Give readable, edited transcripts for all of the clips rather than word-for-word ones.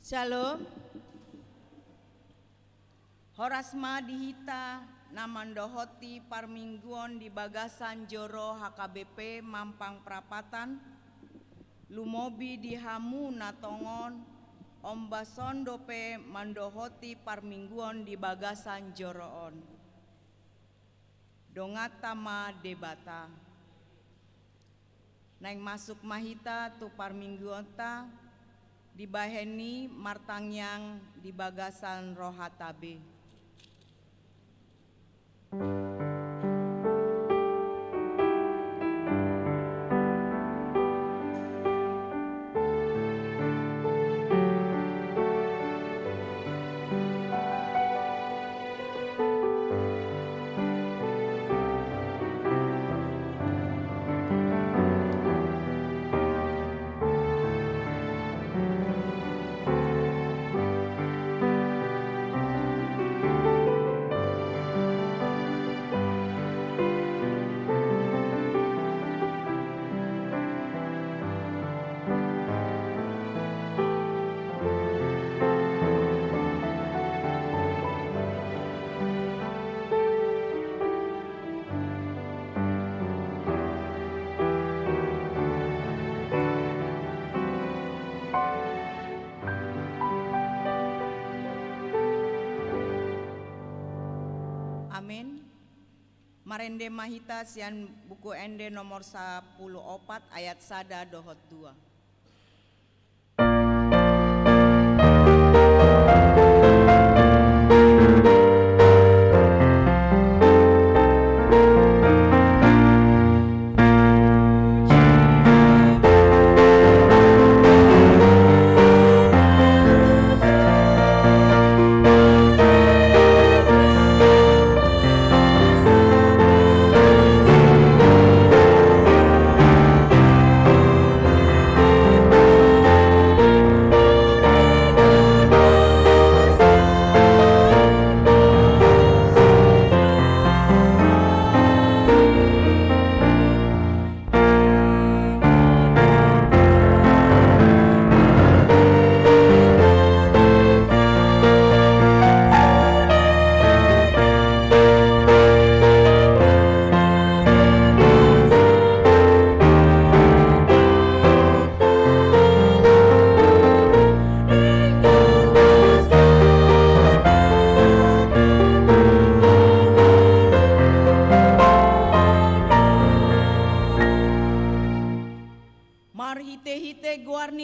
Shalom. Horasma dihita namandohoti parmingguon di Bagasan Joro HKBP Mampang Prapatan lumobi di Hamu Natongon Ombason dope mandohoti parmingguon di Bagasan Joroon dongatama debata naing masuk mahita tu parmingguon ta di Baheni Martangyang di Bagasan Rohatabe. Amin. Marende mahita sian buku ende nomor 14 ayat sada dohot 2.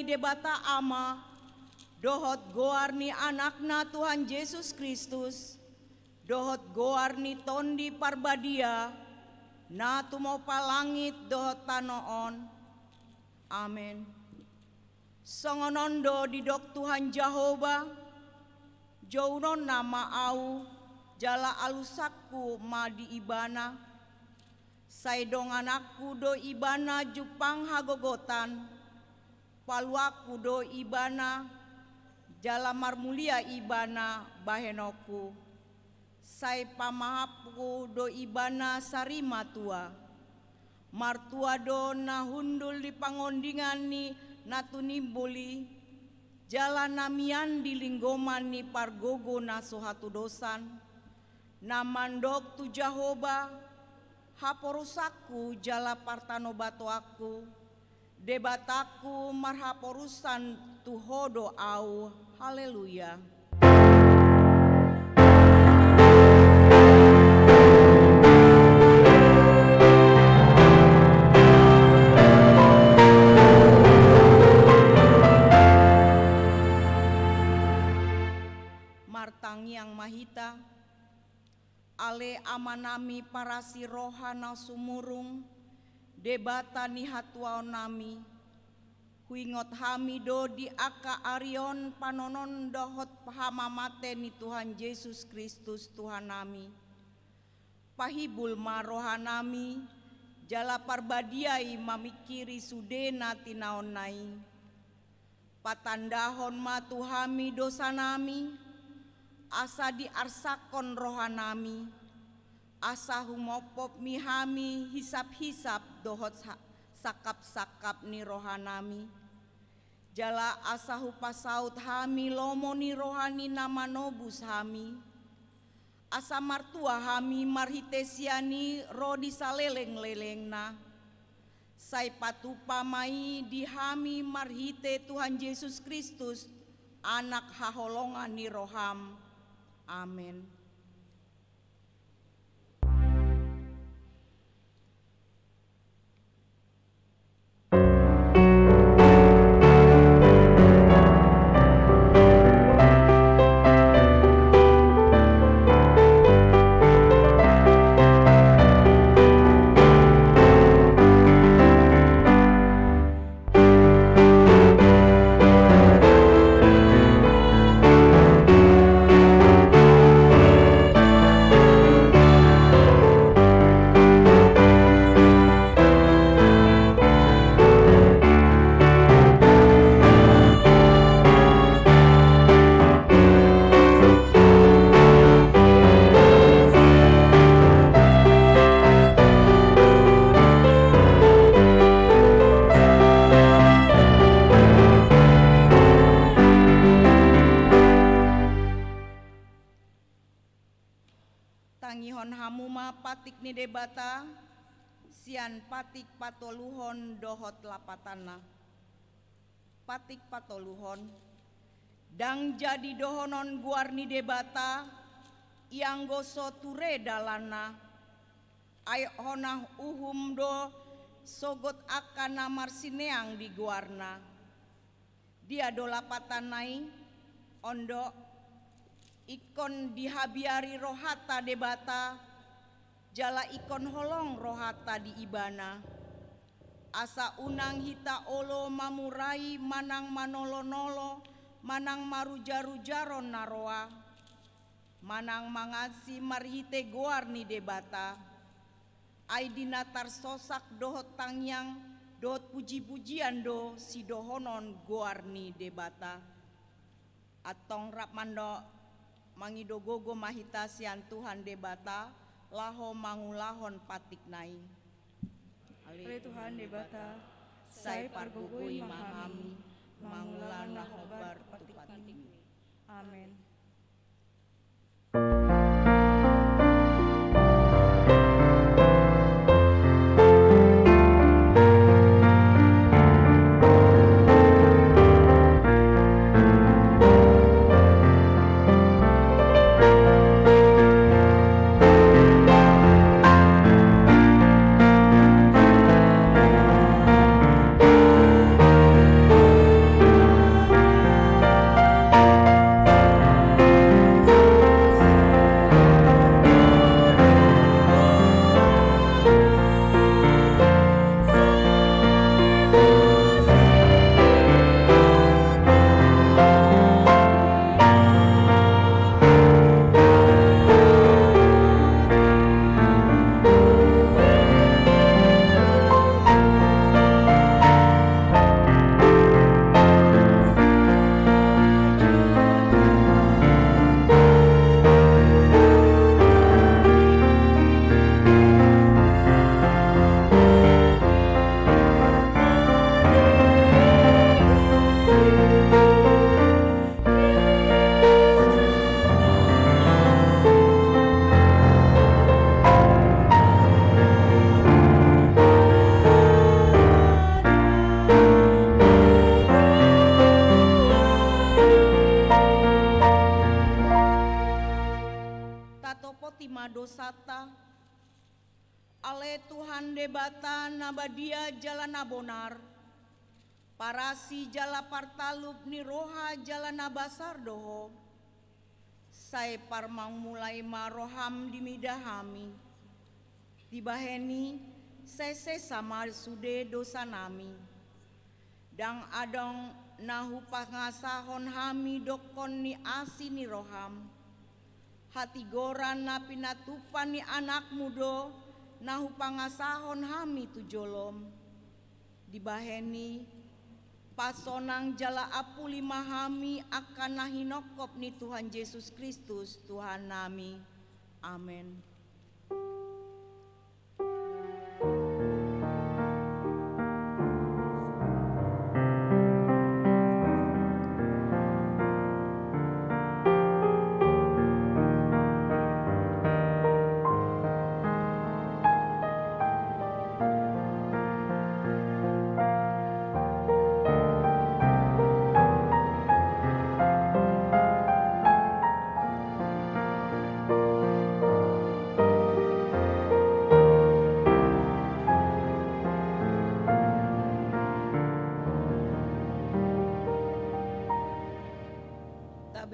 Debata ama dohot goarni anakna Tuhan Yesus Kristus dohot goarni tondi parbadia na tumopa langit dohot tanoon amin. Songonondo didok Tuhan Jehovah jounon nama au jala alusakku ma di ibana saidong anakku do ibana jupang hagogotan paluaku do ibana jala marmulia ibana bahenoku sai pamahapku do ibana sarima tua martua do na hundul di pangondingan ni natunimbuli jala namian di linggoman ni pargogo na sohatu dosan namandok tu Jahoba haporusaku jala partanobato aku debataku marhaporusan tuhodo au haleluya. Martangyang mahita ale amanami parasi rohana sumurung debata ni hatuaon nami huingot hamido di aka arion panonon dohot pahamamate ni Tuhan Yesus Kristus Tuhan nami pahibul marohanami jala parbadiai mamikiri sudena tinaon nai patandahon matuhami dosa nami asa diarsakon rohanami asa humopop mihami hisap-hisap dohot sakap-sakap ni rohanami Jala asahu pasaut hami lomoni rohani nama nobus hami. Asa martua hami marhitesiani rodi saleleng-lelengna. Sai patupa mai di hami marhite Tuhan Yesus Kristus, anak haholongan ni roham. Amin. Tangihon hamuma patik ni debata, sian patik patoluhon dohot lapatana. Patik patoluhon, dang jadi dohonon guarni debata, yang goso ture dalana, ay honah uhum do sogot akan namar sineang di guarna. Dia do lapatanai, ondo ikon dihabiari rohata debata, jala ikon holong rohata di ibana. Asa unang hita olo mamurai manang manolo-nolo, manang maruja-rujaron naroa, manang mangasi marhite goarni debata. Aidina tarsosak dohot tangyang, dohot puji-pujian do si dohonon goarni debata. Atong rapmando mangido gogo mahita sian Tuhan debata, laho mangulahon patik nai. Ale Tuhan debata, sai pargugui mahami, mangulan lahobar patik patik. Amin. dosata, ale Tuhan debata nabadia jalana bonar, parasi jala partalup ni roha jalana basar doho, sai parmang mulai maroham dimidahami, dibaheni sese sama sude dosa nami, dang adong nahu pangasahon hami dokon ni asi ni roham, hati goran na pinatupan ni anak mudo nahu pangasahon hami tujolom, dibaheni pasonang jala apu lima hami akan nahinokop ni Tuhan Yesus Kristus Tuhan nami. Amin.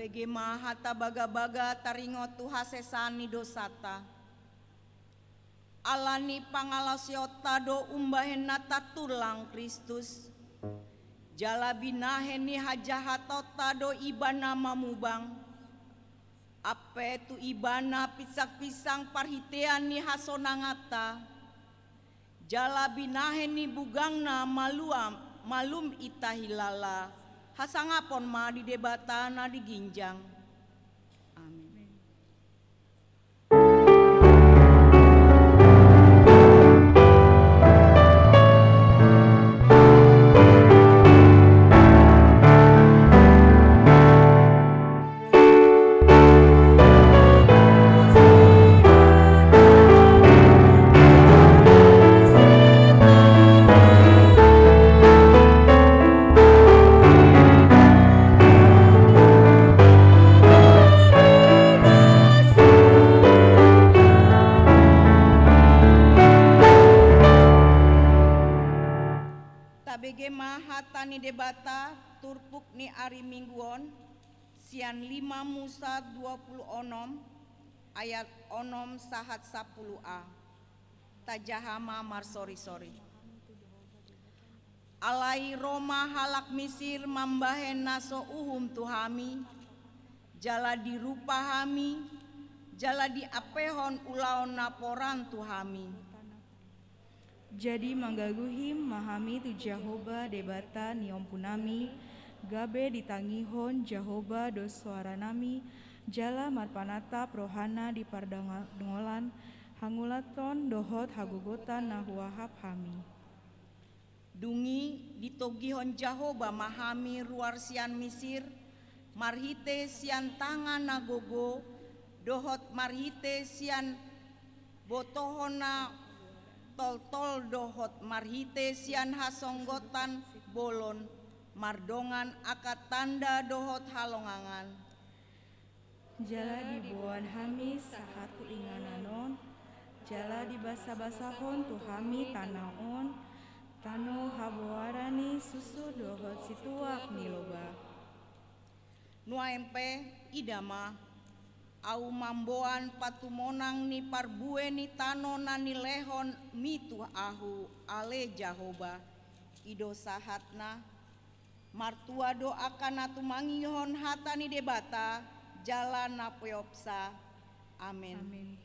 Tabege mahata baga-baga taringo tuhasesani dosata. Alani pangalasyota do umbahenata tulang Kristus. Jalabinaheni hajahatota do ibana mamubang. Ape tu ibana pisak-pisang parhitean ni hasonangata. Jalabinaheni bugangna malum itahilala. Hasangapon ma di debatana di ginjang. Amin. Tabege mahata ni debata turpuk ni ari mingguon sian 5 Musa 20 onom ayat onom sahat 10a tajahama marsori-sori. Alai Roma halak Misir mambahen naso uhum tuhami jala dirupa hami jala di apehon ulaon naporan tuhami. Jadi manggaguhim mahami tu Jehovah debata niom punami gabe ditangihon Jehovah do suara nami jala marpanata prohana di pardangolan hangulaton dohot hagugotan nahuahap hami. Dungi ditogihon Jehovah mahami ruar sian Misir marhite sian tangan nagogo dohot marhite sian botohona tol-tol dohot marhite sian hasonggotan bolon mardongan akat tanda dohot halongangan. Jala dibuan hami sahatu ingananon jala dibasa-basahon tu hami tanaon tano haboarani susu dohot situak niloba. Nuaempe idama au mamboan patumonang ni parbue ni tano nani lehon mitu ahu ale Jehovah ido sahatna martua doakan atu mangihon hatani debata jalan napeopsa. Amin. Amin.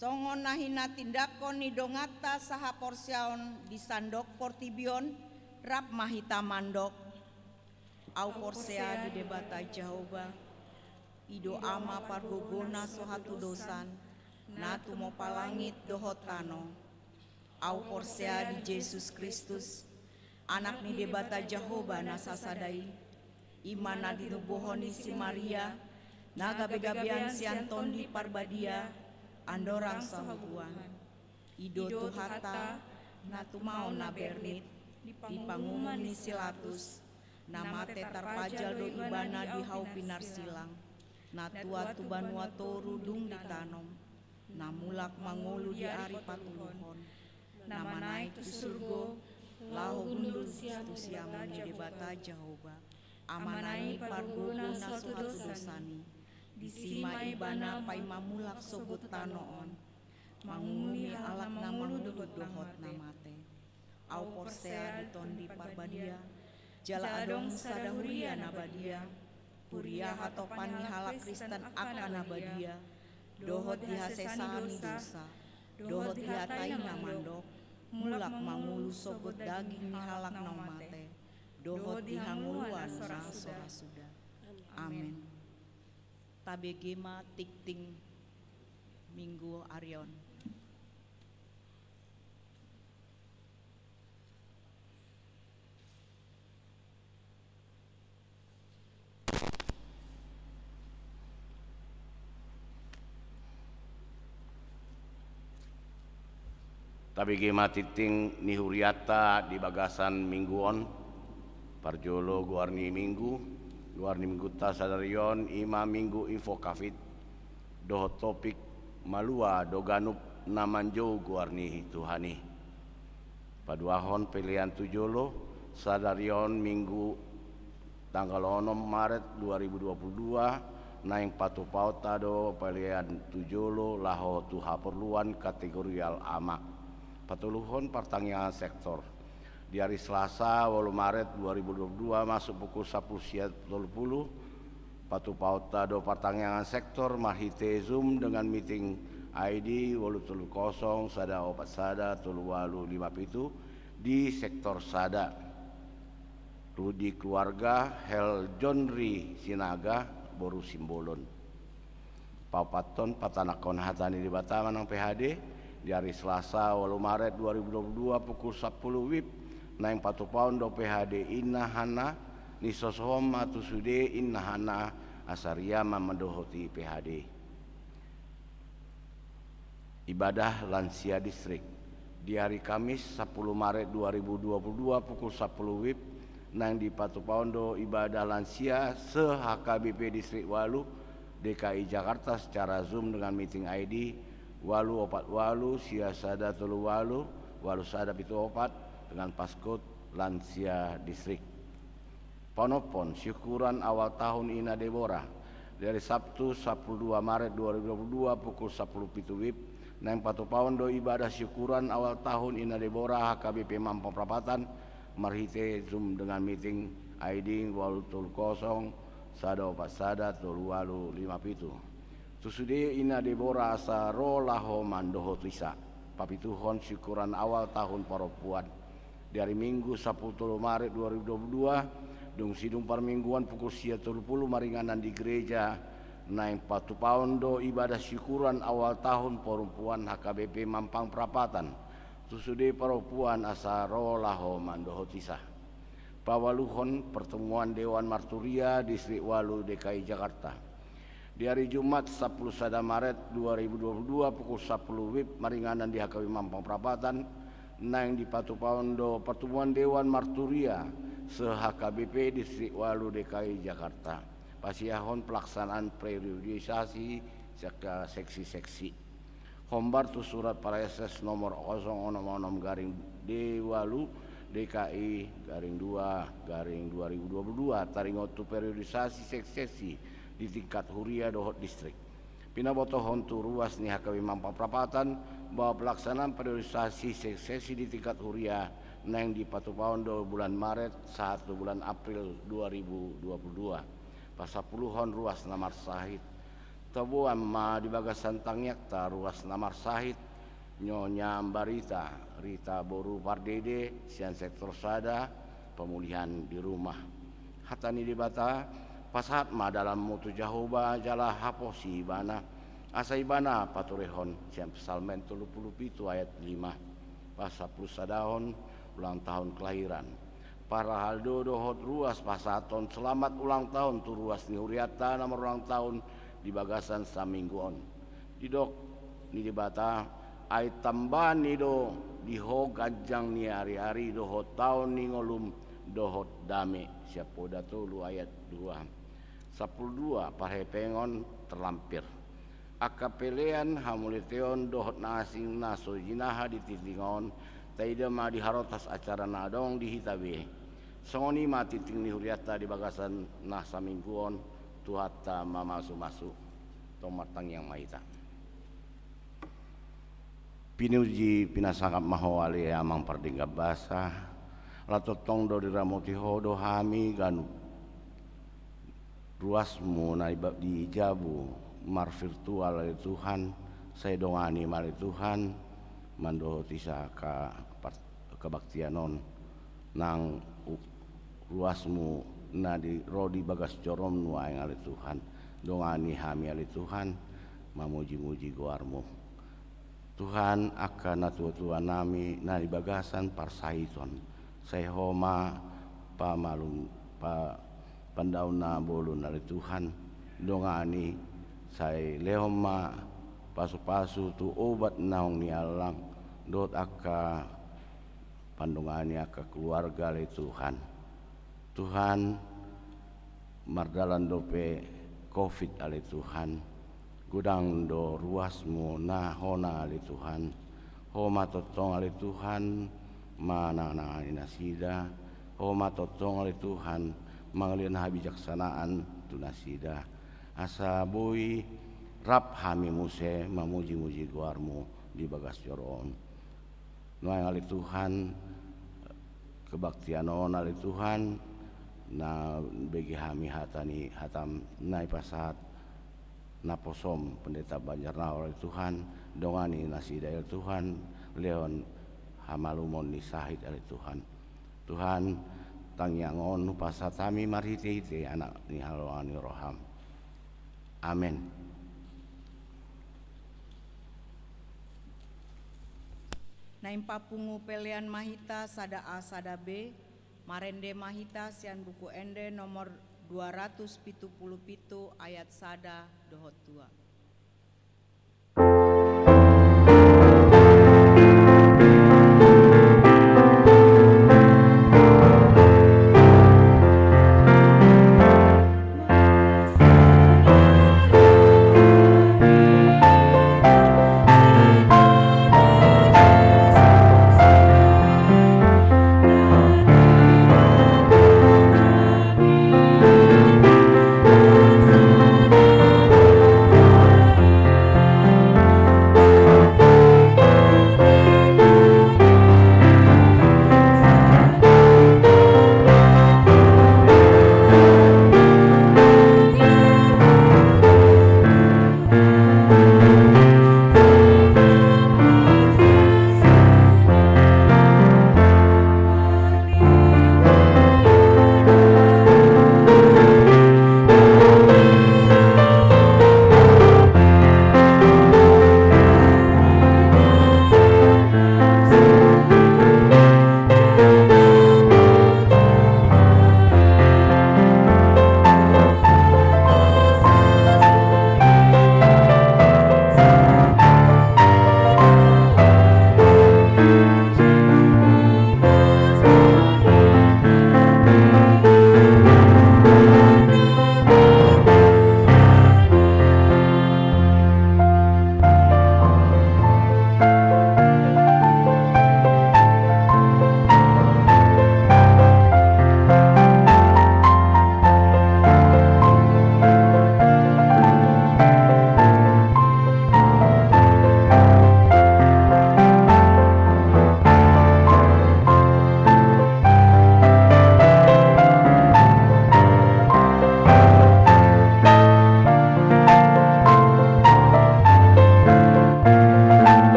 Songon nahina tindakon ni dongata saha porsyaon di sandok portibion rap mahita mandok. Au porsea di debata Jehovah. Ido ama pargogona sohatu dosan. Natu mo palangit dohotano. Au porsea di Yesus Kristus. Anak ni debata Jehovah nasasadai. Imana dinubohoni si Maria. Naga-begabian si Anton di Parbadia. Andorang sahubuan Ido tuhata natu mau na bernit di pangumuman ni silatus nama tetar pajal do ibana di hau pinar silang natua tubanua toru dung ditanom namulak mangolu di ari patuluhon, nama naik tu surgo, lahu gundul tu siamu ni debata Jehovah, amanai parguna suatu dosani, disima ibana pai mamulak sobut tanoon, mangumi alak namulu dohot namate, au porsea ditondi parbadia, jala adong sadahuria nabadia, puria hatopani halak Kristen akan nabadia, dohot dihasesani dosa, dohot dihatai namandok, mulak mangulu sobut daging ni halak namate, dohot dihanguluan na sora sudah. Amin. Tabegema tikting Minggu Arion. Tabegema titing nihuriata di bagasan mingguon parjolo guarni minggu ta sadarion ima minggu info kafit doho topik malua doganup namanjo guarni tuhani paduahon pilihan tujolo sadarion minggu tanggal 6 Maret 2022 naing patu pauta do pilihan tujolo laho tuha perluan kategorial ama patuluhon pertanyaan sektor di hari Selasa 8 Maret 2022 masuk pukul 10.30 patu pauta do pertanyaan sektor mahite Zoom dengan meeting ID 830 sada opat sada tulu walu 57 di sektor sada Rudi keluarga Hel Jonri Sinaga Boru Simbolon Paupaton patanakon hatani di Bataman ng PHD di hari Selasa 8 Maret 2022 pukul 10 WIB naing patu pound do PHD innahana nisosom atu sude innahana asariama mendohoti PHD ibadah lansia distrik di hari Kamis 10 Maret 2022 pukul 10 WIB naing di patu pound do ibadah lansia se-HKBP distrik Walu DKI Jakarta secara Zoom dengan meeting ID Walu opat walu siasada tulu walu walu sada pitu opat dengan paskot lansia distrik. Panopon syukuran awal tahun Ina Deborah dari Sabtu 12 Maret 2022 pukul 10 pitu WIB naing patu paundo ibadah syukuran awal tahun Ina Deborah HKBP Mampang Prapatan marhite Zoom dengan meeting ID walu tulu kosong sada opat sada tulu walu 5 pitu. Tusude Ina Deborah asa roh mandoho tuisa papituhon syukuran awal tahun paropuan di hari Minggu 10 Maret 2022 dung sidung parmingguan pukul 10.30 maringanan di gereja naing patu paundo ibadah syukuran awal tahun perempuan HKBP Mampang Prapatan tusude paropuan asa roh mandoho tuisa pawaluhon pertemuan Dewan Marturia Distrik Walu DKI Jakarta di hari Jumat 10 Maret 2022 pukul 10 WIB maringanan di HKBP Mampang Prapatan naing di patu paundo pertemuan Dewan Marturia se-HKBP Distrik Walu DKI Jakarta pasiahon pelaksanaan periodisasi seksi-seksi hombar tu surat parases nomor 066 garing D Walu DKI garing 2 garing 2022 taringotu periodisasi seksi di tingkat huria dohot distrik. Pinabotohon tu ruas ni HKBP Mampang Prapatan bahwa pelaksanaan periodisasi seksi di tingkat huria nang di patu paundo bulan Maret 1 bulan April 2022. Pasapuluhon ruas namar sahit. Tabuan ma di bagasan tangyak ta ruas namar sahit Nyonya Ambarita Rita Boru Pardede sian sektor sada pemulihan di rumah. Hatani di bata pasat ma dalam mutu Jehovah jala haposi ibana asa ibana paturehon siam Psalmen 37 ayat 5 pasapul sadahon ulang tahun kelahiran para haldo dohot ruas pasaton selamat ulang tahun tu ruas ni huriata nomor ulang tahun di bagasan samingguon didok ni dibata ai tamban ni do diho ganjang ni hari-hari dohot tahun ni ngolum dohot dame siapo datu lu ayat 2 12 parhepengon terlampir akapelean hamuliteon dohot nasing naso jinaha dititingon taida ma diharotas acara nadong dihitabe songoni mati tingni huriata di bagasan nah samingguon tuhata mamasu-masu tomatang yang mahita pinuji pinasangkap mahawali amang pardinggap basa latotong do diramoti hodo hami ganu ruasmu na di jabu mar virtual dari Tuhan saya dongani mari Tuhan mando tisa kebaktianon nang ruasmu na di rodi bagas corom nu aing ali Tuhan dongani hami ali Tuhan mamuji-muji goarmu Tuhan akan natua-tua nami na di bagasan parsaiton saya homa pa malum pa pandauna bolun ali Tuhan dongani saya lehoma pasu-pasu tu obat naung ni alang dot aka pandungani aka keluarga le Tuhan Tuhan mardalan dope covid ale Tuhan gudang do ruasmu na hona ale Tuhan homa totong ale Tuhan mana na nasida homa totong ale Tuhan mangalin habijaksanaan tu nasida asa boy rap hami muse mamuji-muji guarmu di bagas joron noang ali Tuhan kebaktianon ali Tuhan na bagi hami hatani hatam nai pasat na posom pendeta Banjarna ali Tuhan dongani nasida ali Tuhan leon hamalumon ni sahid ali Tuhan Tuhan tangyangon pasat kami marhite-hite anak ni halwani roham amin. Naim papungu pelean mahita sada A sada B marende mahita sian buku ende nomor 277 ayat sada dohot 2.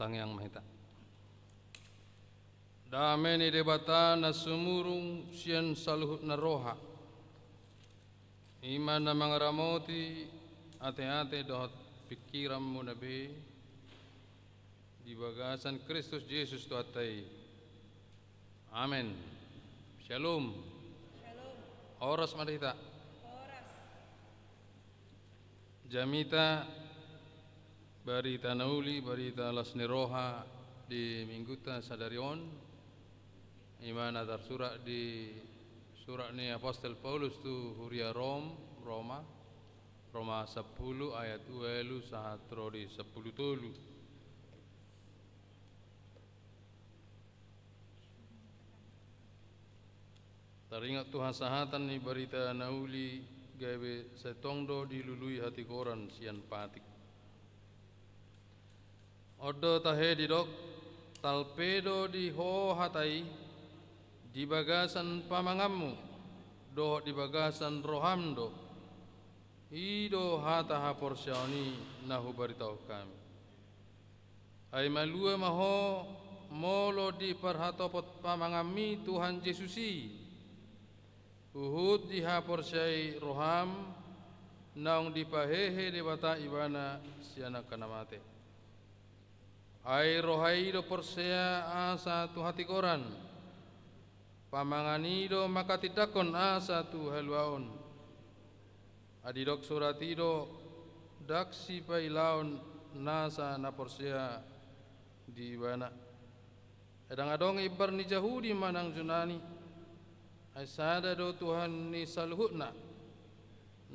Tang Yang Mahita. Dameni debata na sumurung sian saluhut na roha. Iman na mga ramoti ate-ate dohot pikiran mo nabi di bagasan Kristus Yesus Tuhatay. Amen. Shalom. Oras madita. Jamita barita nauli barita lasni roha di mingguta sadarion. Imana tersurat di surat ni Apostel Paulus tu huria Roma 10 ayat 2 sahatro di 10 tolu. Teringat Tuhan sahatan ni berita nauli gawe setongdo dilului hati koran sian patik. Odo tahe di dok talpedo di ho hatai di bagasan pamangammu doh di bagasan rohamdo ido hata haporsyani nahu baritau kami ai malua maho molo di perhatopot pamangami Tuhan Yesusi uhud di haporsyai roham naung dipahehe di bata ibana siana kanamate ai rohai do porsea asa tu hati koran pamanganido maka tidakon asa tu haluaon adidok suratido daksi pailaon nasa naporsea di bana edang adong ibar ni Jahudi manang Junani asada do Tuhan ni salhutna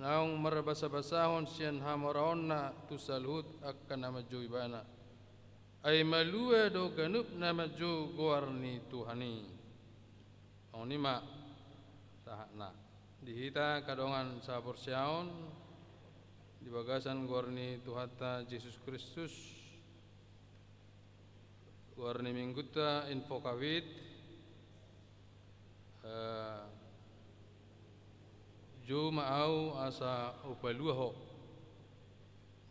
naung merbasa-basahon sian hamoraonna tu salhut akan nama jo ibana ay malua do ganup nama jo goarni Tuhani onima tahna dihita kadongan sabor siaon di bagasan gorni Tuhata Yesus Kristus gorni mingguta info kawit ju maau asa upaluho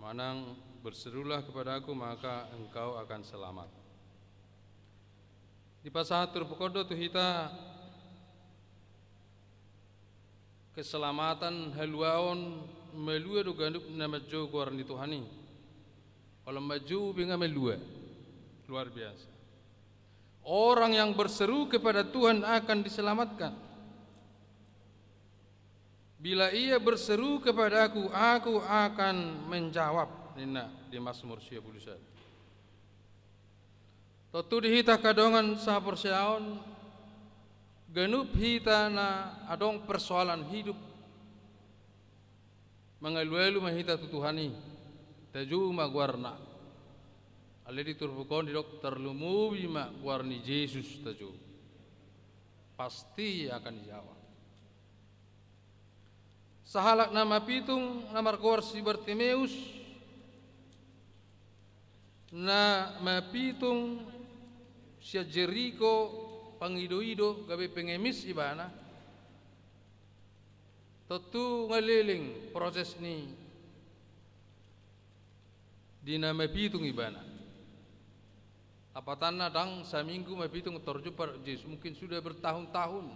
manang berserulah kepadaku maka engkau akan selamat. Di pasahatur pekodo tu hita keselamatan haluaon melua do gandup na maju gorni Tuhani. Kalau maju binga melua luar biasa. Orang yang berseru kepada Tuhan akan diselamatkan. Bila ia berseru kepadaku, aku akan menjawab. Nina di Mazmur 91. Totu dihita kadongan saporsiaon genup hita na adong persoalan hidup mengalu-alu mahita tutuhani taju magwarna ale diturbukon di dokter lumubi magwarni Yesus taju pasti akan dijawab. Sahalak nama pitung namar korsi Bartimeus na mapitung sia Jericho pangido-ido gabe pengemis ibana tentu ngeliling proses ni di nama pitung ibana apatan nadang saminggu mapitung terjupar Yesus mungkin sudah bertahun-tahun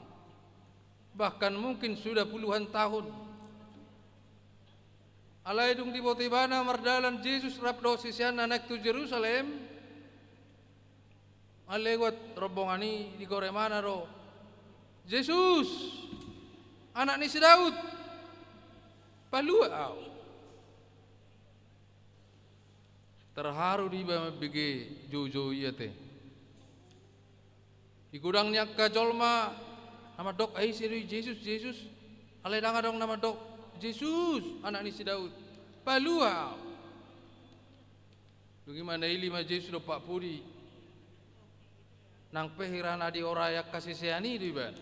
bahkan mungkin sudah puluhan tahun alai dung di botibana mardalan Yesus rapdo sisian anak tu Jerusalem alewat rombongani di koremana ro Yesus anak ni si Daud palua terharu di bama bege jojo iya teh di gudangnya kajolma nama dok ai siri Yesus alai danga dong nama dok Yesus anak ni si Daud palua bagaimana ilima Yesus do pak puri nang pehirana di orayak kasisiani di ban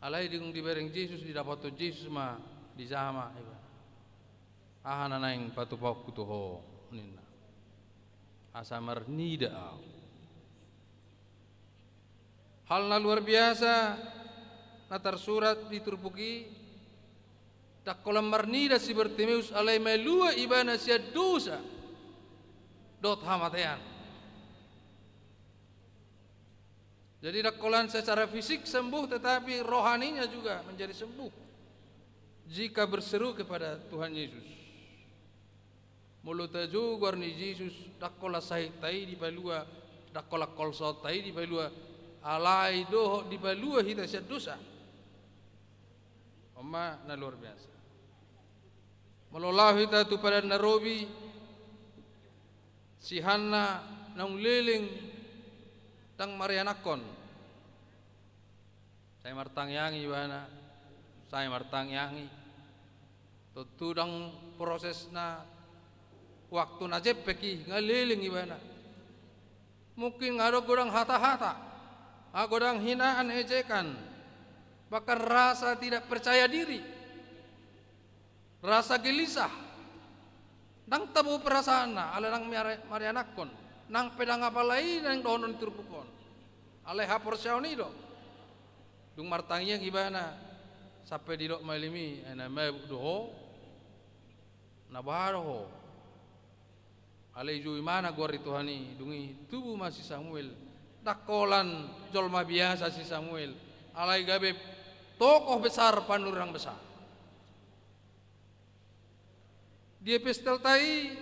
alai dung di bereng Yesus di dapat Yesus ma di sama iba ahana naing patu pau kutuho nina asamar nida halna luar biasa natar surat diturpuki tak kolam marnida si Bartimeus alai melua ibana sia dosa dot hamatean. Jadi dakolan secara fisik sembuh, tetapi rohaninya juga menjadi sembuh jika berseru kepada Tuhan Yesus. Mulut taju warni Yesus dakola sahih tai di balua, dakola kolsot tai di balua, alai doh di balua hita siat dosa. Oma na luar biasa. Melolah hita tu pada Nairobi, si Hanna nang liling tang Marianakon. Saya martang yangi bana, saya martang yangi. Tutudang proses na waktu najep peki ngaliling ibana. Mungkin ngado godang hata-hata, godang hinaan ejekan, bahkan rasa tidak percaya diri, rasa gelisah. Nang tabu perasaan na, ala nang Marianakon, nang pedang apa lain nang donon turpukon, ale hapor siauni do, dung martangnya gimana, sampai di dok malimi, ena mebuk doho, nabaro, ale jui mana gori Tuhani, dungi tubuh masih Samuel, dakolan jolma biasa si Samuel, alai gabe tokoh besar panurang besar. Dia pestel tai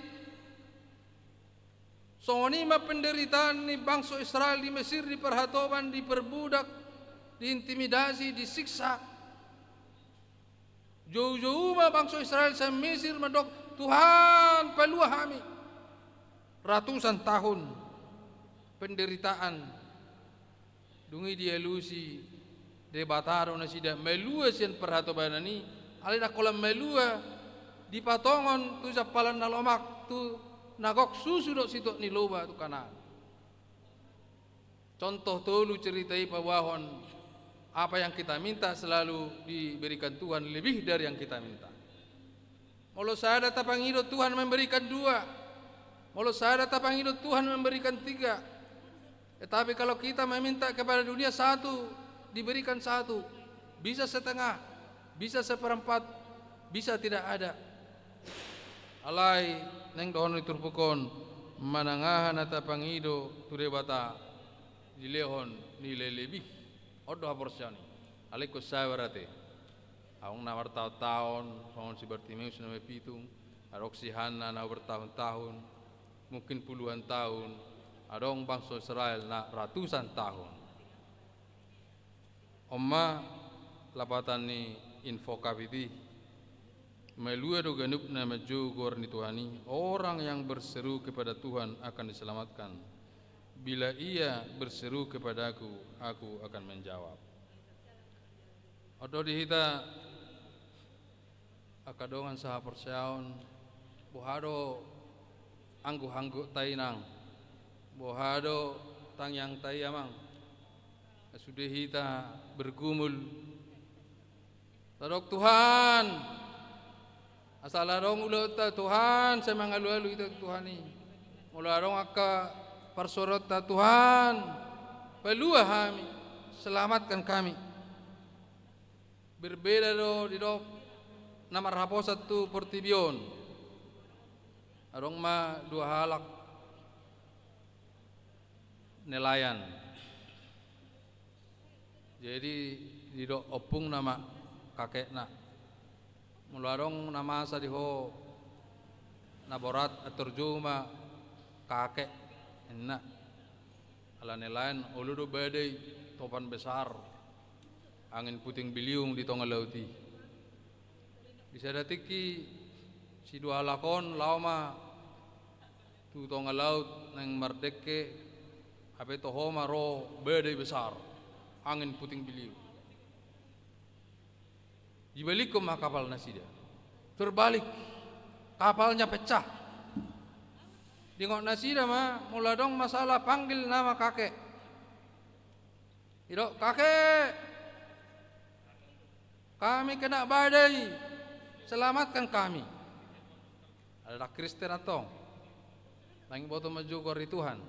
songonima penderitaan ni bangsa Israel di Mesir, diperhatoban, diperbudak, diintimidasi, disiksa. Jauh-jauh mah bangsa Israel sa Mesir madok, Tuhan palua kami. Ratusan tahun penderitaan. Dungi dia lusi debataro na sida melua sian perhatoban ni, alida kolam melua di patongon tu japalan nalomak tu nagok susu dok situ ni loba tu kanan. Contoh tolu ceritai pawahon, apa yang kita minta selalu diberikan Tuhan lebih dari yang kita minta. Molo sada tapang hidup Tuhan memberikan 2, molo sada tapang hidup Tuhan memberikan 3. Tetapi kalau kita meminta kepada dunia 1, diberikan 1, bisa setengah, bisa seperempat, bisa tidak ada. Alai neng dohon iturpukon manangahan ata pangido turebata dilehon nilai lebih odo haporsiani aleko sawarate aung na bertahun-tahun songon si Bartimeus na pitung arok si Hana na bertahun-tahun mungkin puluhan tahun adong bangsa Israel na ratusan tahun. Omma lapatan ni info kaviti melua do ganup na maju gor ni Tuhani, orang yang berseru kepada Tuhan akan diselamatkan. Bila ia berseru kepadaku, aku akan menjawab. Odo dihita akadongan saha persaon bohado anggu-anggu tainang, bohado tangyang tayamang. Sudah hita bergumul tadok Tuhan asal arong ulo ta Tuhan sa mga alu-alu ito Tuhan ni mula arong akka parsorot ta Tuhan palua kami selamatkan kami. Berbeda do di do namar haposat tu portibion arong ma 2 halak nelayan. Jadi di do opung nama kakek na mularong nama sadiho naborat atur juma kakek enak ala nelayan uludu badai topan besar angin puting biliung di tengah lauti bisa datiki si 2 lakon lauma tu tengah laut nang mardeke ape toho maro badai besar angin puting biliung. Dibalik ke kapal nasida, terbalik kapalnya pecah. Dingok nasida mah muladong masalah panggil nama kakek. Idok kakek, kami kena badai, selamatkan kami. Ada Kristen atau nang boto maju kori Tuhan.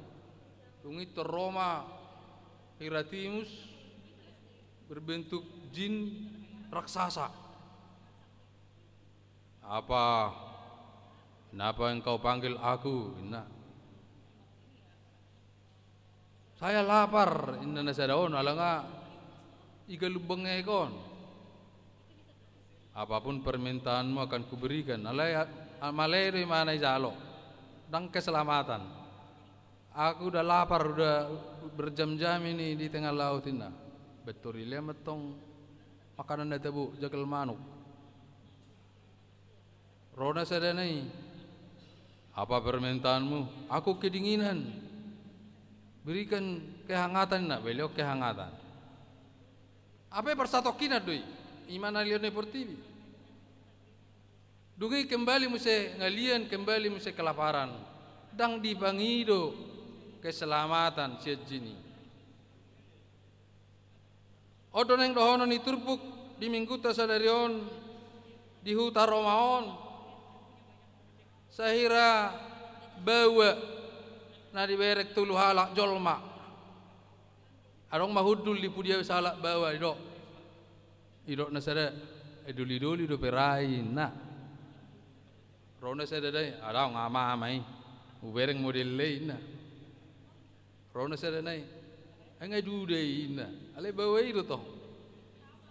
Tungi Roma Hiratimus berbentuk jin raksasa. Apa? Kenapa engkau panggil aku? Nah, Saya lapar, inna nasadaon alanga iga lubang ekon. Apapun permintaanmu akan kuberikan. Malay mana jalo, dan keselamatan. Aku udah lapar, udah berjam-jam ini di tengah laut ini. Betul ini metong makanan data bu jagal manuk. Rona sadanai. Apa permintaanmu? Aku kedinginan. Berikan kehangatan nak, beliau kehangatan. Apa persatokin adui? Iman alian pertibi. Dugi kembali muse ngalian kembali muse kelaparan. Dang dibangido keselamatan sejini. Odon yang dohono ni turpuk di minggu tasadarion di huta Romaon. Sahira bawa na diberek tulu halak jolma. Arong mahudul di pudia salak bawa idok nasada eduli-duli do perai na. Rona sada dai arong ama amai ubereng model lain na. Rona sada nai angai du dai na. Ale bawa ido to.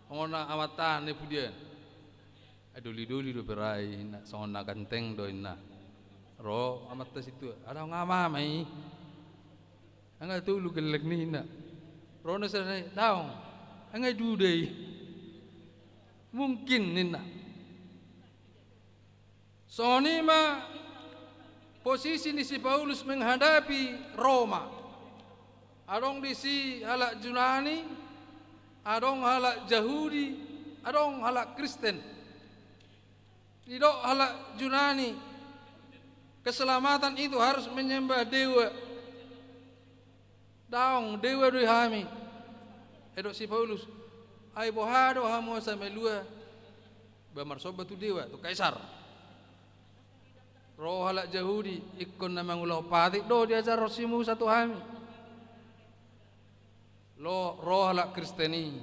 Ngona amatan ne pudia. Eduli-duli do perai na sona ganteng do na. Ro amat tas itu ada ngama mai anga tu lu gelek ni na ro na sa daong anga dudai mungkin nina sonima posisi ni si Paulus menghadapi Roma adong di si halak Yunani adong halak Yahudi adong halak Kristen didok halak Yunani. Keselamatan itu harus menyembah dewa. Daong dewa dui hami. Edok si Paulus. Ai bohado hamu sa melua. Bamarsoba tu dewa tu kaisar. Roh halak Yahudi ikon na mangulau pati do diajar rosimu satu hami. Roh halak Kristeni.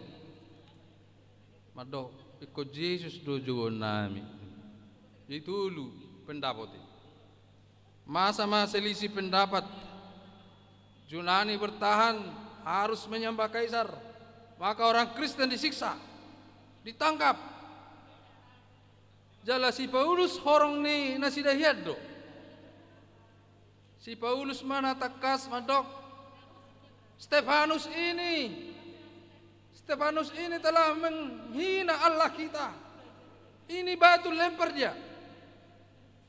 Mado ikut Yesus do jugon nami. Itu lu pendapat. Masa-masa selisih pendapat Yunani bertahan harus menyembah kaisar, maka orang Kristen disiksa, ditangkap. Jala si Paulus horong ni nasidahiad do. Si Paulus mana takas madok Stefanus ini telah menghina Allah kita. Ini batu lempar dia.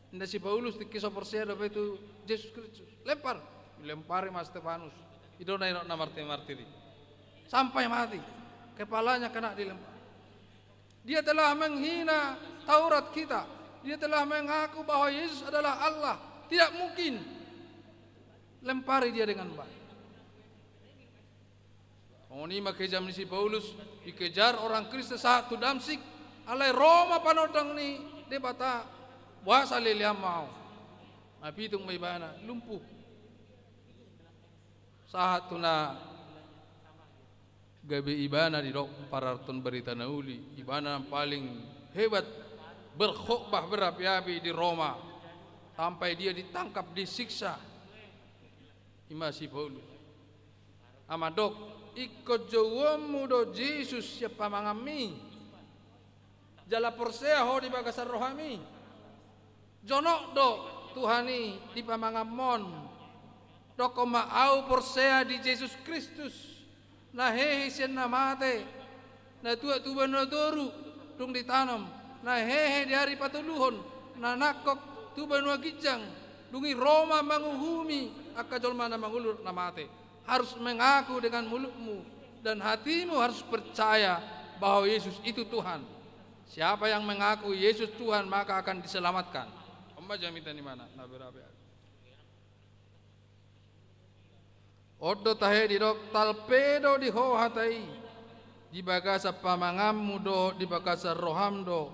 Nda si Paulus dikisah persia dapat itu Yesus Kristus lempari mas Stefanus itu naik na martiri sampai mati kepalanya kena dilempar. Dia telah menghina Taurat kita, dia telah mengaku bahwa Yesus adalah Allah, tidak mungkin lempari dia dengan batu. Oni makejam ni si Paulus dikejar orang Kristen satu Damsik alai Roma panodang ni debata puasa liliam mau, tapi itu maibana lumpuh. Saat tuna gabe ibana di dok pararton berita nauli, ibana paling hebat berkhotbah berapi-api di Roma, sampai dia ditangkap disiksa. Imasi Paulus, amadok ikut jawamu do Yesus siapa mangami, jala persea ho di bagasar rohami. Jonok do Tuhani di pamangamon do koma au persea di Yesus Kristus na hehe sen na mate na tua tuban na toru dung ditanam na hehe di hari patuluhon na nakok tuban wa gijang dungi Roma manguhumi akajol mana mangulur na mate. Harus mengaku dengan mulutmu dan hatimu harus percaya bahwa Yesus itu Tuhan. Siapa yang mengaku Yesus Tuhan maka akan diselamatkan. Jamitan di mana? Na berabe. Odo tahe di dok talpedo di ho hatai di bagasa pamangammu do di bagasa roham do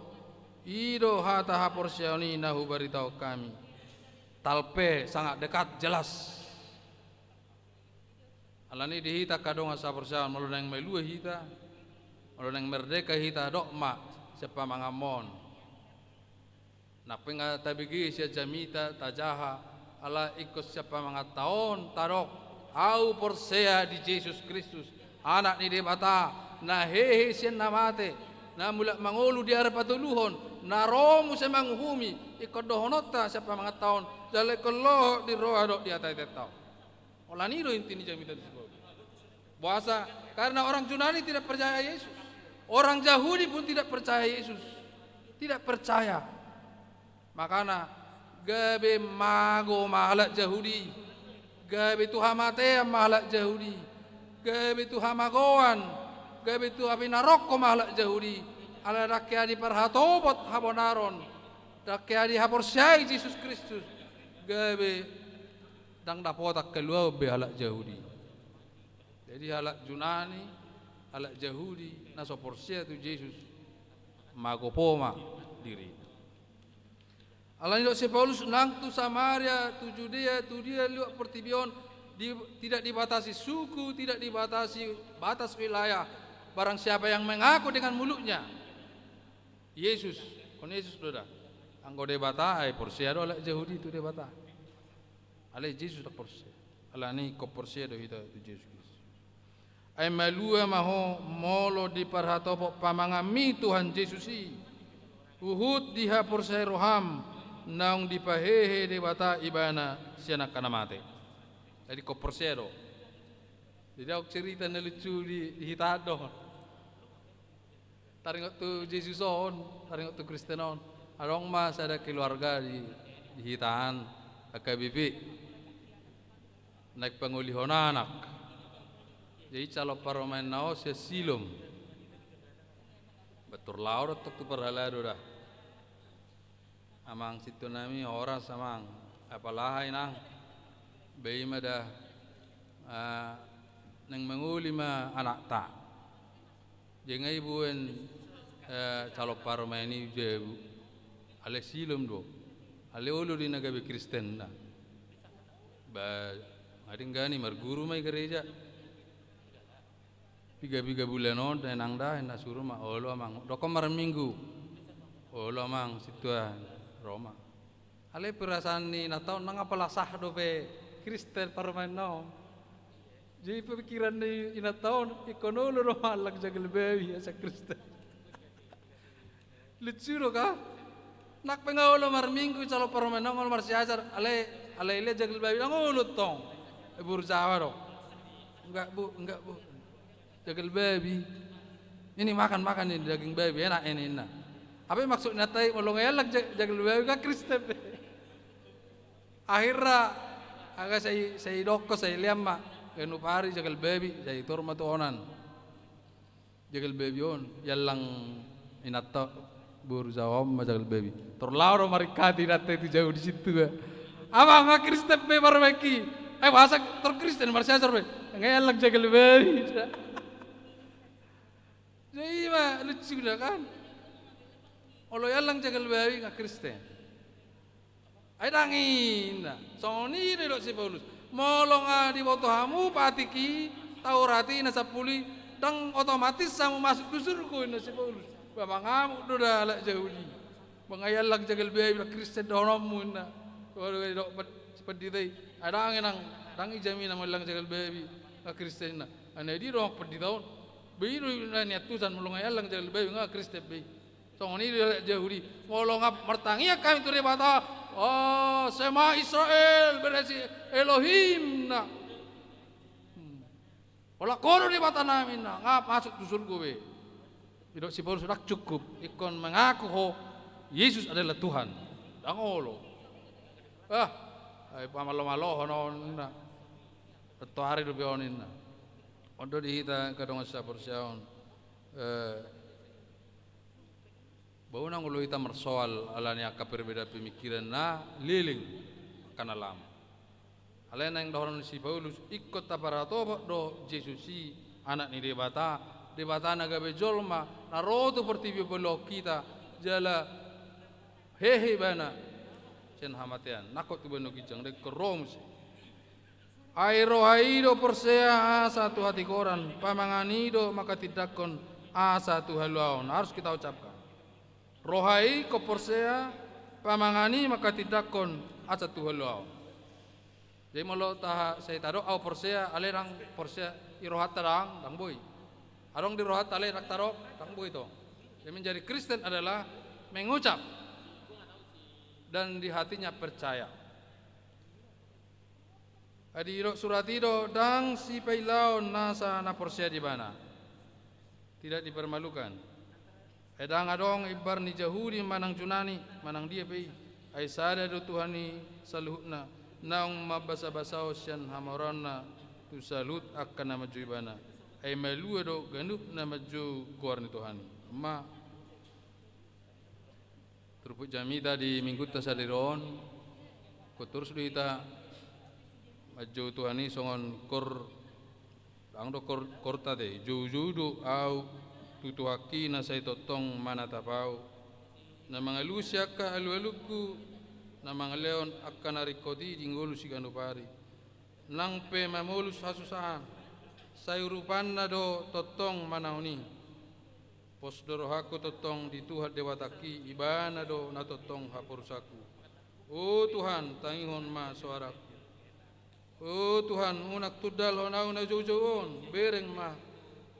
ido hata haporsioni nahu baritau kami. Talpe sangat dekat jelas. Alani dihita kadong asa porsian malu nang melua hita malu nang merdeka hita dok ma sepamangamon. Napinga tabigi siya jamita tajaha ala ikut siapa mga taon tarok au porsea di Yesus Kristus anak ni Debata na hehe sian namate na mula mangulu di arah patuluhon na romu sa manghumi ikodohonota sa mga taon dale kollo di rohado di atai tetau olanido intini jamitan sebab puasa karena orang Yunani tidak percaya Yesus, orang Yahudi pun tidak percaya Yesus, tidak percaya. Makanya gabe mago mahalak Yahudi, gabe tu hamate mahalak Yahudi, gabe tu hamagoan, gabe tu abinaroko mahalak Yahudi. Ala rakyat di parhatobot habonaron, rakyat di haporsyai Yesus Kristus, gabe dang dapotak keluar be halak Yahudi. Jadi halak Yunani, halak Yahudi, naso porsia tu Yesus magopoma diri. Alani dok si Paulus nang tu Samaria, tu Judea, tu dia luak pertibion tidak dibatasi suku, tidak dibatasi batas wilayah. Barang siapa yang mengaku dengan mulutnya Yesus, kon Yesus doda. Anggo debata ai porsia do halak Yahudi tu debata. Ale Yesus dak porsia. Alani ko porsia do hita tu Yesus. Ay malua maho molo di parhatopo pamangami Tuhan Yesusi uhud diha porsai roham naung dipahehe debata ibana sianak kanamate. Jadi ko porsero. Jadi aku cerita na lucu di hitado. Taringot tu Yesuson, taringot tu Kristenon. Arong mas ada keluarga di hitaan AKBP. Naik pangulihon anak. Jadi calo paromain nao sia silum. Betul laur tu perhalado dah. Amang situ nami orang samang apalahai nang bayi mada nang mengulima anak tak. Jengai buen calo paromain ni jebu. Ale silum do. Ale ulu di nagabe Kristen dah. Ba ading gani marguru mai gereja. Tiga bulan on dan nangda hendak suruh mak olo amang dokom malam minggu olo amang situan Roma ale perasaan ni natau nang apalah sah dope Kristen parmain no jadi pemikiran ni inatau ikonolo Roma lak jagal bayi asa Kristen lucu do ka nak pengolo malam minggu calo parmain no ngol marsiajar ale le jagal bayi ngolo tong buru Jawa do enggak bu jagal babi ini makan ini daging babi enak ini enak apa maksudnya tai molong elak jagal babi ka Kristen akhirnya agak saya dokko saya liamma kenu pari jagal babi saya turma tu onan jagal babi on yalang inatta buru jawam jagal babi terlalu marikati natte itu jauh di situ apa nggak Kristen be barbeki bahasa Kristen marsiajar be ngelak jagal babi. Jadi mah lucu dah kan. Olo yalang jagal bayi nggak Kristen. Ay dangin. Soni ni dok si Paulus. Molong di waktu hamu patiki Taurati nasapuli dang otomatis samu masuk ke surga ni si Paulus. Bang kamu tu dah lak jauh ni. Bang yalang jagal bayi nak Kristen donomu na. Kalau dok seperti itu. Ay dangin dang ijamin nama yalang jagal bayi nggak Kristen na. Ane di dong seperti tahun. Biru niat tusan mulung ayalang jagal bayi nggak Kristen bayi. Song ini Yahudi mulung mertangia kami tu rebata. Oh sema Israel berasi Elohim na. Olah kono rebata namin na ngap masuk tu surga be. Tidak si Paulus sudah cukup. Ikon mengaku ho Yesus adalah Tuhan. Dangolo. Ay pamalo-malo honon na. Petuari do beonin na. Ondo dihita kadang sa persyaon bau nang ulo hita mersoal alani aka berbeda pemikiran na liling kana lam alena yang dohon si Paulus ikut taparato do Yesusi anak ni debata naga bejolma naroto pertibi belo kita jala hehe bana sen hamatian nakot tu beno kijang de keromus Airo haido persea satu hati koran pamanganido maka tidakon satu haluaon harus kita ucapkan rohai ko persea pamangani maka tidakon satu haluaon Jadi malu taha saya taruh au Porsea alerang Porsea irohat tarang dang boy. Arong dirohat ale rak taruh dang boy to. Jadi menjadi Kristen adalah mengucap dan di hatinya percaya. Adi surat itu dang si pailau nasa na Porsea di mana. Tidak dipermalukan. Edang adong ibar ni jahudi manang junani manang dia pai. Ai sada do Tuhani saluhna naung mabasa-basao sian hamorana tu salut akan nama juibana. Ai melua do gandup nama ju gor ni Tuhani. Ma teruput jami tadi minggu tasadiron kotur sudah maju Tuhani songon kor ang do kor tade jujudu au tutuhaki na say totong manatapau na mga lusya ka alu-aluku na mga leon akka narikodi jingulu si ganupari nang pe mamulus hasusahan sayurupan na do totong manauni posdorohaku totong dituhat dewataki ibana do na totong hapurusaku. O Tuhan tangihon ma suaraku. Oh Tuhan, unak tudal honau na jauh-jauhon, bereng mah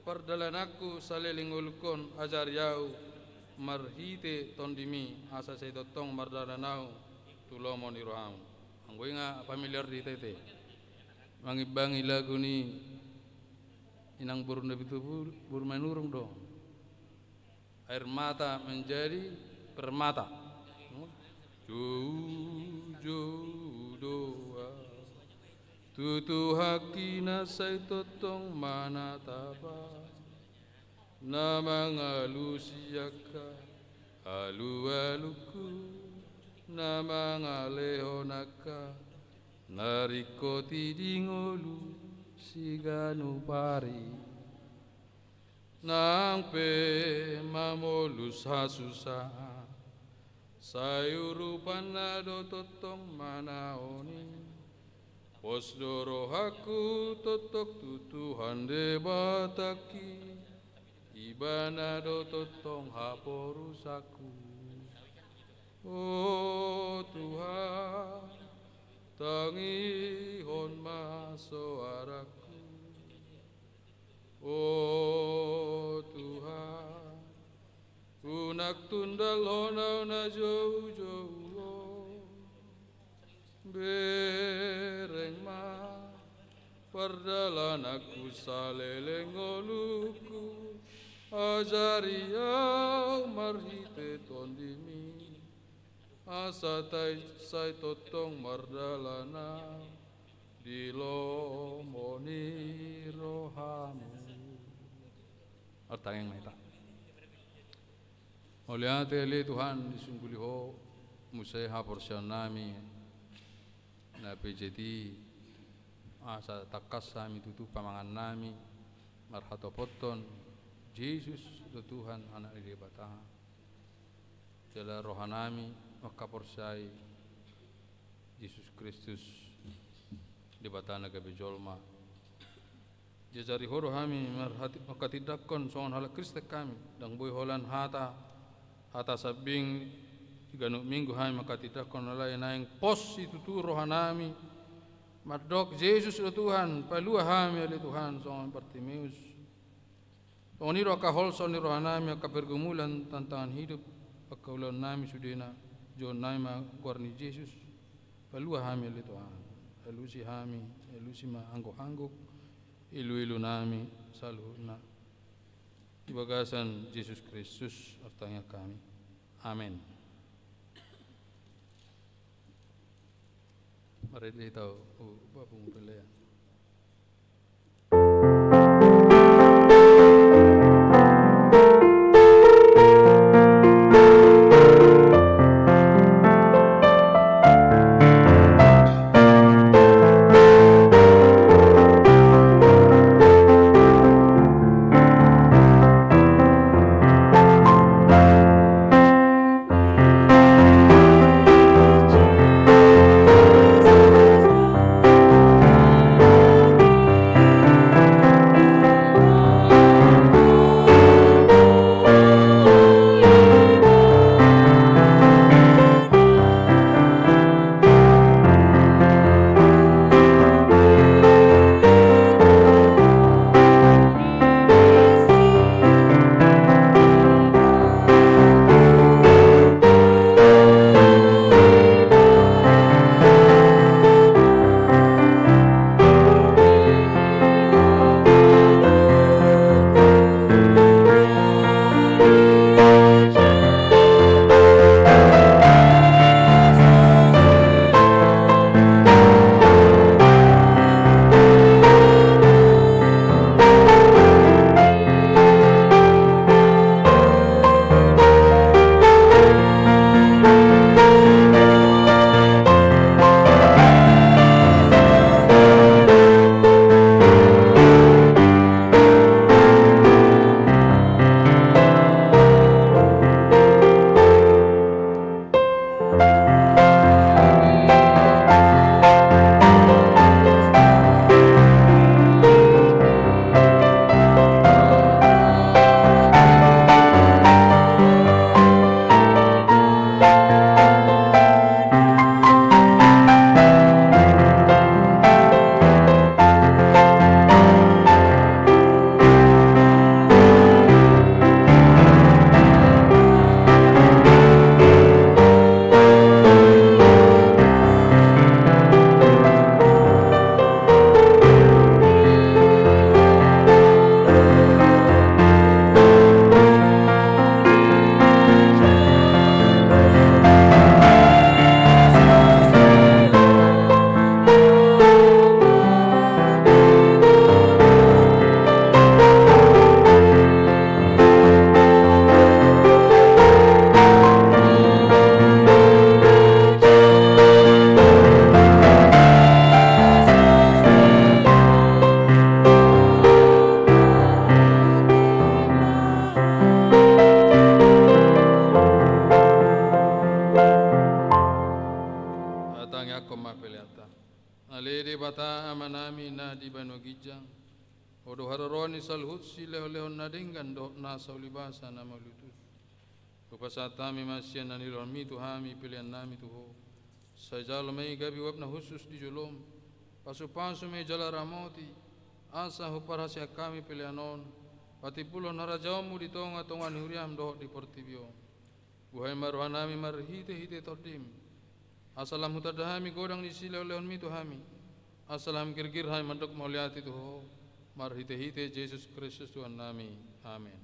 perdalanaku salelingulkon ajar yau marhite tondimi asa say totong mardalanau tulomon iroham. Ang gue nga familiar di tete. Mangibangi lagu ni inang burung na bitu burmanurung dong. Air mata menjadi permata. Jauh doa. Tutu hakina say totong manatapa na mga lusiyaka alu-aluku na mga lehonaka narikoti dingolu si ganupari nang pe mamolus hasusa sayurupan na do totong manaoni posdorohaku totok tutuhan debataki ibana do totong haporusaku. Oh Tuhan tangihon masoaraku. Oh Tuhan unak tundal honau na jauh-jauh bereng ma perdalanaku salelengoluku ajaria marhite tondimi asatai sai totong mardalana dilomoni rohamu. Artang yang maita oliate le Tuhan disungguliho museha porsionami na PJT asa takas sami tutu pamangan nami marhato poton Yesus do Tuhan anak di bataha jala rohanami makaporsai Yesus Kristus di batana kabejolma jajari horo hami marhati makatidakon songon hala Kristus kami dang boy holan hata sabing ganuk minggu hai makatidakon alai naing pos itu tu rohanami mardok Yesus do Tuhan palua hami oleh Tuhan songon Bartimeus oniro akahol son rohanami akapergumulan tantangan hidup akaulan nami sudena jon nami gorni Yesus palua hami oleh Tuhan elusi hami elusi ma angguk-angguk ilu-ilu nami saluhna di bagasan Yesus Kristus artanya kami amin. Mari kita tahu apa pembelian. Jesus. peleata. Alede bata amanami na di banu gijang. Odo haroroni salhutsi lehon nadinggan do na saulibasa na malutus. Kupasatami masyan na nilon mi tuhami pilihan nami tuho. Sajalo may gabi wap na husus di julom. Pasu-pasu may jala ramoti. Asa huparasya kami pilihanon. Pati pulon harajamu di tonga-tongan huriam doh di portibio. Buhay maruhanami marhite-hite tordim. Asalam hutadahami godang di sila olehon mi tuhami. Asalam kirgir hai mandok mauliati tuho. Marhite-hite Yesus Kristus Tuhan nami. Amin.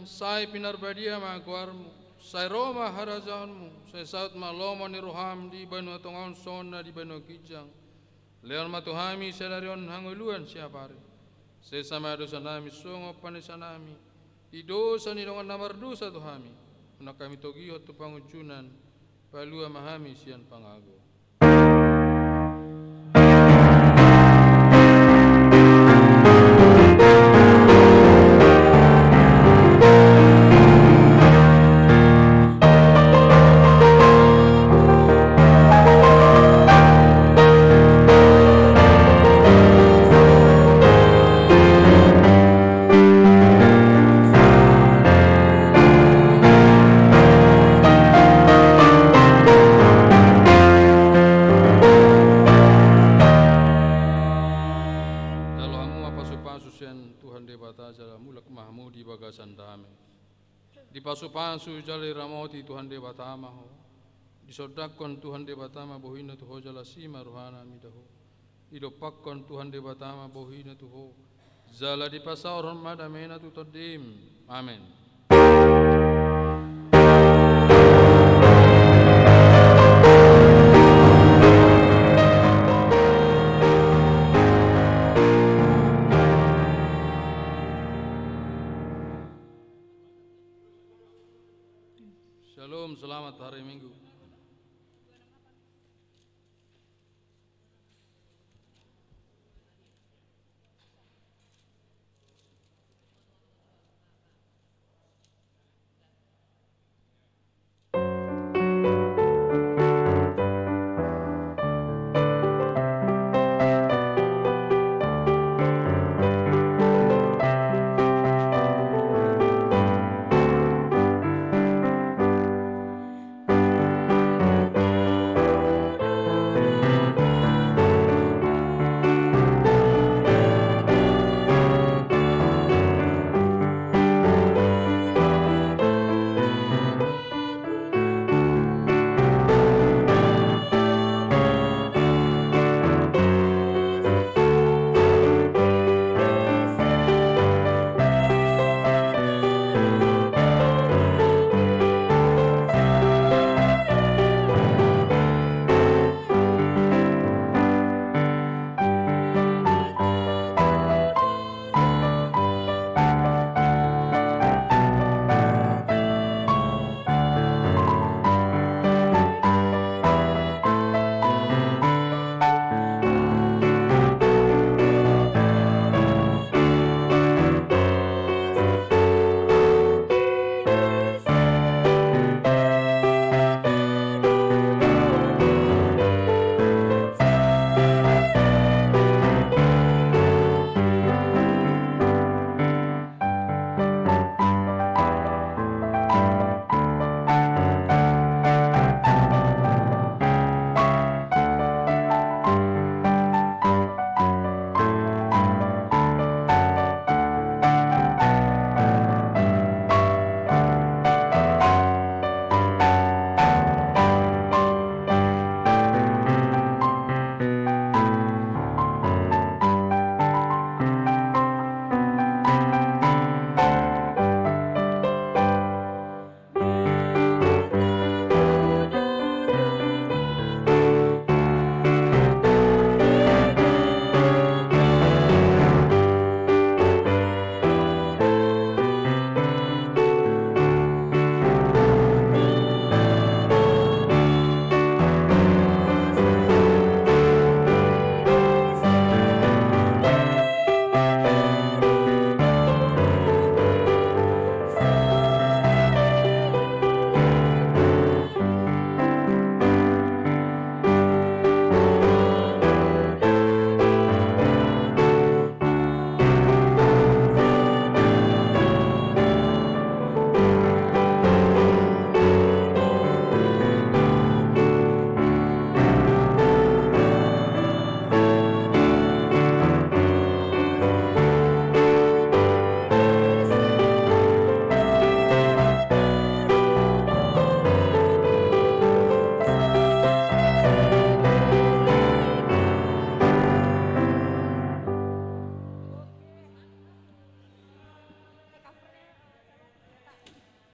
Sai pinarbadia maguarmu, sai Roma harajanmu, sai saut maloma ni roham di banu tongaun sona di banu kijang. Leon matuhami sedarion hanguluan siapari. Sai sama dosa nami songo panisanami. Idosa ni dongan namar dosa tuhami. Unak kami togiho tu pangucunan, palua mahami sian pangago. Di pasu-pasu jali ramoti Tuhan debatama ho. Disodakon Tuhan debatama bohina tuho jala sima ruhana midaho. Idopakon Tuhan debatama bohina tuho. Zala di pasauron madamena tu todim. Amin. Shalom, selamat hari Minggu.